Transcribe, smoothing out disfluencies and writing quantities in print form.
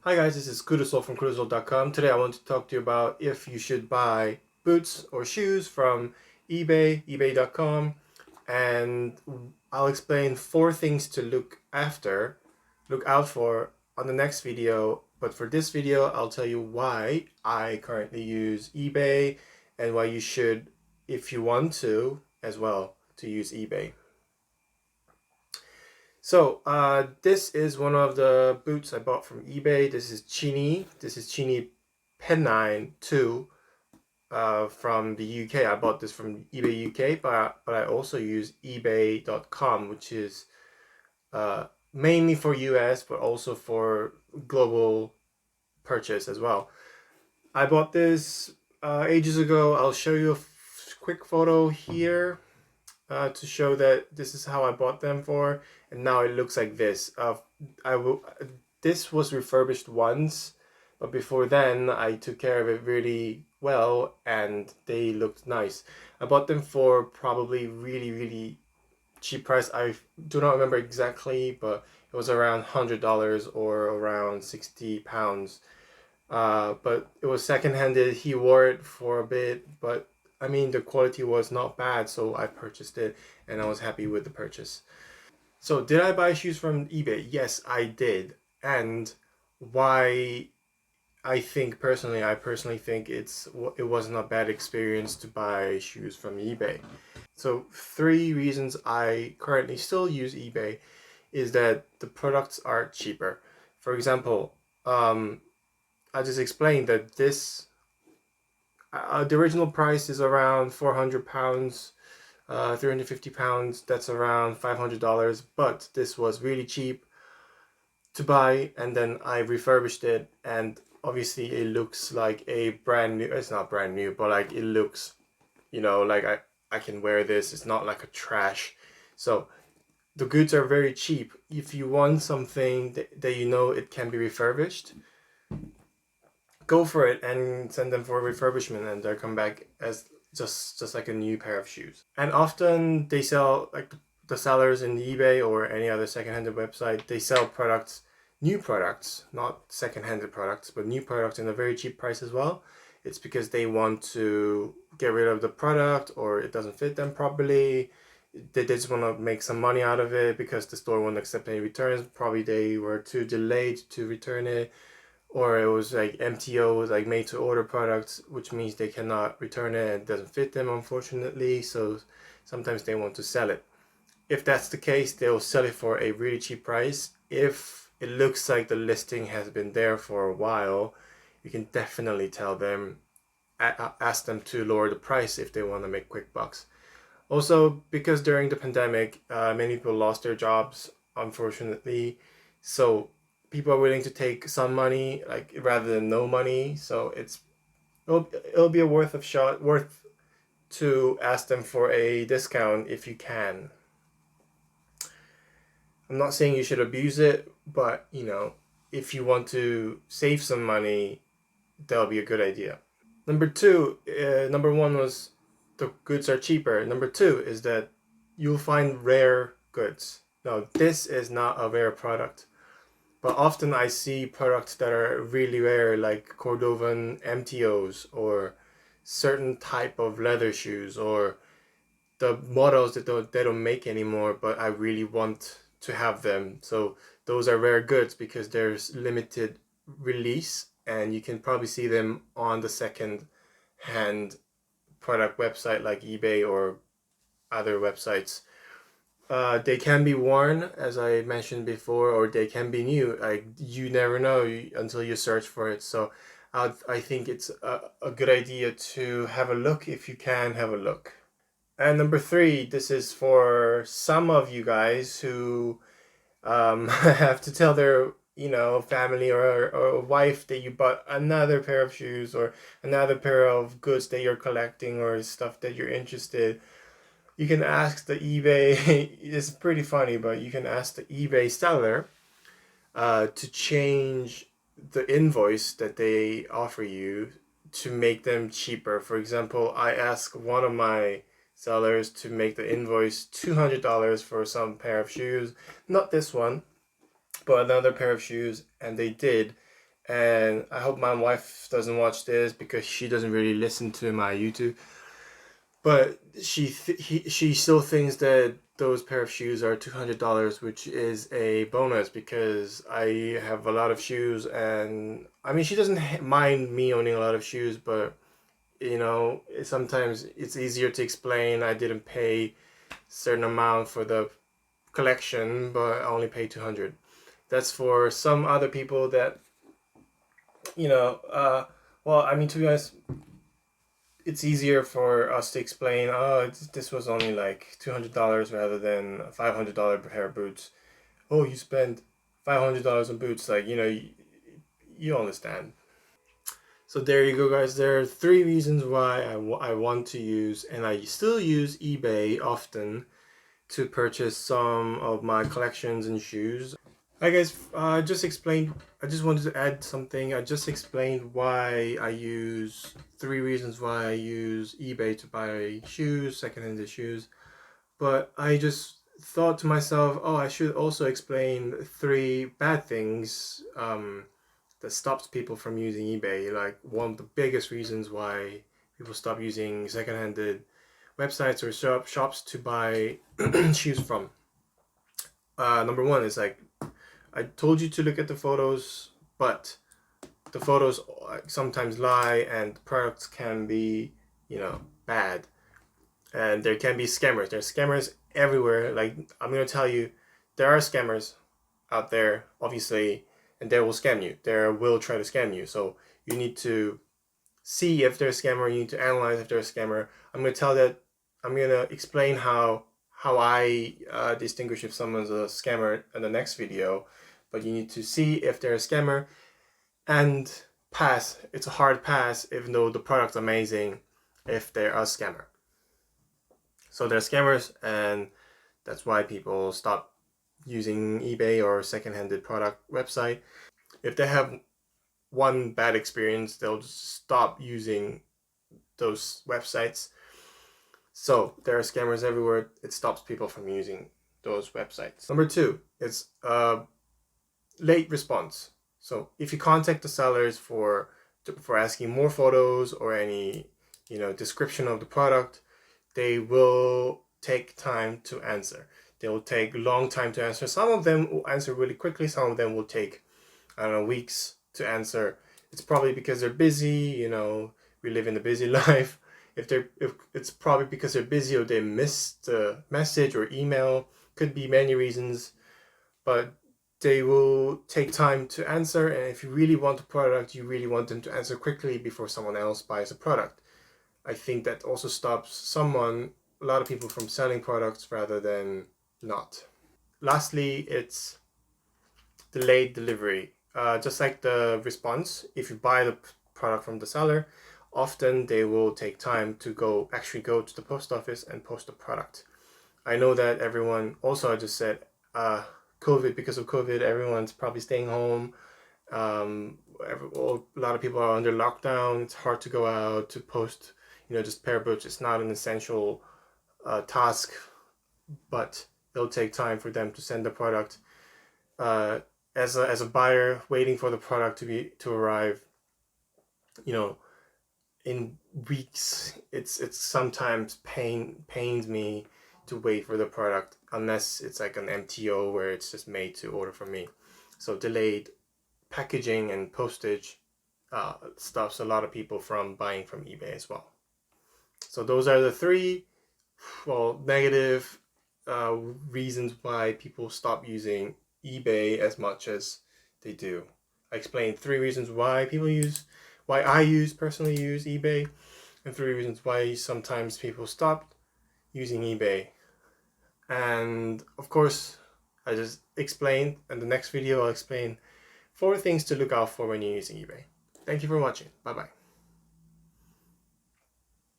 Hi guys, this is Kudusole from Kudusole.com. Today I want to talk to you about if you should buy boots or shoes from ebay.com, and I'll explain 4 things to look out for on the next video. But for this video, I'll tell you why I currently use eBay and why you should, if you want to, as well, to use eBay. So, this is one of the boots I bought from eBay. This is Chini. This is Chini Pennine 2 from the UK. I bought this from eBay UK, but I also use ebay.com, which is mainly for US, but also for global purchase as well. I bought this ages ago. I'll show you a quick photo here to show that this is how I bought them for, and now it looks like this. This was refurbished once, but before then I took care of it really well, and they looked nice. I bought them for probably really cheap price. I do not remember exactly, but it was around $100 or around £60. But it was second-handed. He wore it for a bit, but I mean the quality was not bad, so I purchased it and I was happy with the purchase. So did I buy shoes from eBay? Yes, I did. And why I personally think it wasn't a bad experience to buy shoes from eBay. So 3 reasons I currently still use eBay is that the products are cheaper. For example, I just explained that the original price is around £400, £350. That's around $500. But this was really cheap to buy, and then I refurbished it, and obviously it looks like a brand new. It's not brand new, but like it looks, like I can wear this. It's not like a trash. So the goods are very cheap. If you want something that it can be refurbished, go for it and send them for refurbishment, and they'll come back as just like a new pair of shoes. And often they sell, like the sellers in eBay or any other second-handed website, they sell products, new products, not second-handed products, but new products in a very cheap price as well. It's because they want to get rid of the product, or it doesn't fit them properly. They just want to make some money out of it because the store won't accept any returns. Probably they were too delayed to return it, or it was like MTO, like made to order products, which means they cannot return it and it doesn't fit them, unfortunately. So sometimes they want to sell it. If that's the case, they'll sell it for a really cheap price. If it looks like the listing has been there for a while, you can definitely tell them, ask them to lower the price if they want to make quick bucks. Also, because during the pandemic, many people lost their jobs, unfortunately. So people are willing to take some money, like rather than no money. So it'll be a worth to ask them for a discount if you can. I'm not saying you should abuse it, but if you want to save some money, that'll be a good idea. Number one was the goods are cheaper. Number two is that you'll find rare goods. Now, this is not a rare product, but often I see products that are really rare, like Cordovan MTOs or certain type of leather shoes, or the models that they don't make anymore, but I really want to have them. So those are rare goods because there's limited release, and you can probably see them on the second hand product website like eBay or other websites. They can be worn, as I mentioned before, or they can be new. Like, you never know until you search for it. So I think it's a good idea to have a look if you can have a look. And number three, this is for some of you guys who have to tell their family or wife that you bought another pair of shoes or another pair of goods that you're collecting or stuff that you're interested. You can ask the eBay. It's pretty funny, but you can ask the eBay seller to change the invoice that they offer you to make them cheaper. For example, I asked one of my sellers to make the invoice $200 for some pair of shoes, not this one, but another pair of shoes, and they did. And I hope my wife doesn't watch this because she doesn't really listen to my YouTube. But she still thinks that those pair of shoes are $200, which is a bonus because I have a lot of shoes, and I mean she doesn't mind me owning a lot of shoes, but you know sometimes it's easier to explain. I didn't pay certain amount for the collection, but I only paid 200. That's for some other people that you know. Well, I mean to be honest, it's easier for us to explain, oh, this was only like $200 rather than a $500 pair of boots. Oh, you spent $500 on boots, like, you understand. So there you go, guys. There are three reasons why I want to use, and I still use eBay often to purchase some of my collections and shoes. Hi guys, I just wanted to add something. I just explained why I use three reasons why I use eBay to buy shoes, secondhand shoes. But I just thought to myself, oh, I should also explain three bad things that stops people from using eBay. Like one of the biggest reasons why people stop using secondhanded websites or shops to buy shoes from. Number one is like I told you to look at the photos, but the photos sometimes lie and products can be, bad. And there can be scammers. There's scammers everywhere. Like, I'm going to tell you, there are scammers out there, obviously, and they will scam you. They will try to scam you. So you need to see if they're a scammer. You need to analyze if they're a scammer. I'm going to explain how I distinguish if someone's a scammer in the next video, but you need to see if they're a scammer and pass. It's a hard pass, even though the product's amazing, if they're a scammer. So they're scammers, and that's why people stop using eBay or second-handed product website. If they have one bad experience, they'll just stop using those websites. So there are scammers everywhere. It stops people from using those websites. Number two is late response. So if you contact the sellers for asking more photos or any description of the product, they will take time to answer. They will take a long time to answer. Some of them will answer really quickly. Some of them will take, I don't know, weeks to answer. It's probably because they're busy. We live in a busy life. If it's probably because they're busy or they missed the message or email. Could be many reasons, but they will take time to answer. And if you really want a product, you really want them to answer quickly before someone else buys a product. I think that also stops a lot of people from selling products rather than not. Lastly, it's delayed delivery. Just like the response, if you buy the product from the seller, often they will take time to actually go to the post office and post the product. I know that everyone, also I just said, because of COVID, everyone's probably staying home. A lot of people are under lockdown. It's hard to go out to post, just pair boots. It's not an essential task, but it'll take time for them to send the product. As a buyer, waiting for the product to arrive, in weeks, it's sometimes pains me to wait for the product unless it's like an MTO where it's just made to order from me. So delayed packaging and postage stops a lot of people from buying from eBay as well. So those are the three, negative reasons why people stop using eBay as much as they do. I explained three reasons why I personally use eBay, and three reasons why sometimes people stop using eBay. And of course, I just explained, in the next video I'll explain 4 things to look out for when you're using eBay. Thank you for watching. Bye bye.